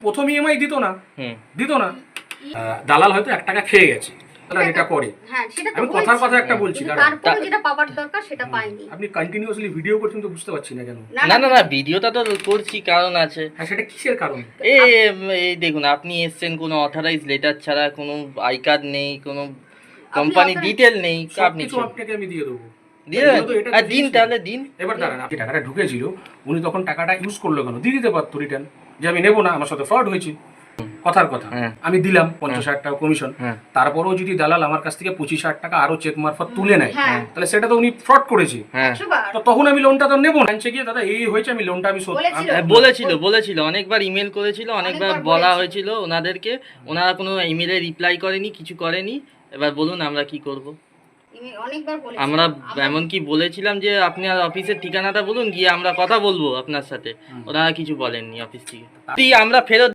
প্রথম ইএমআই দিত না। দালাল হয়তো 1 টাকা খেয়ে গেছে, এটা করে। হ্যাঁ, সেটা তো আমি কথার কথা একটা বলছি, তারপরে যেটা পাওয়ার দরকার সেটা পাইনি। আপনি কন্টিনিউয়াসলি ভিডিও করছেন তো বুঝতে পারছি না কেন? না ভিডিওটা তো করছি, কারণ আছে। হ্যাঁ, সেটা কিসের কারণ? এই দেখুন, আপনি এসছেন কোনো অথরাইজ লেটার ছাড়া, কোনো আই কার্ড নেই, কোনো কোম্পানি ডিটেল নেই, আপনি কিছু আপনাকে আমি দিয়ে দেবো। দিন তাহলে দিন। এবার দাঁড়ান, আপনি টাকাটা ঢুকেছিল, উনি তখন টাকাটা ইউজ করলো কেন? দিয়ে দিতে পারতো রিটার্ন, যে আমি নেবো না, আমার সাথে ফ্রড হয়েছে। কথার কথা, আমি দিলাম 50,000 টাকা কমিশন, তারপরেও যদি দালাল আমার কাছ থেকে 25,000 টাকা আরো চেক মারফত তুলে নেয়, তাহলে সেটা তো উনি ফ্রড করেছে। তো তখন আমি লোনটা তো নেবো না। গিয়ে দাদা এই হয়েছে, আমি লোনটা আমি বলেছিল অনেকবার ইমেল করেছিল, অনেকবার বলা হয়েছিল ওনাদেরকে, ওনারা কোনো ইমেলে রিপ্লাই করেনি, কিছু করেনি। এবার বলুন আমরা কি করব? আমরা এমনকি বলেছিলাম যে আপনি আর অফিসের ঠিকানাটা বলুন, গিয়ে আমরা কথা বলবো আপনার সাথে। ওনারা কিছু বলেননি অফিস থেকে। আমরা ফেরত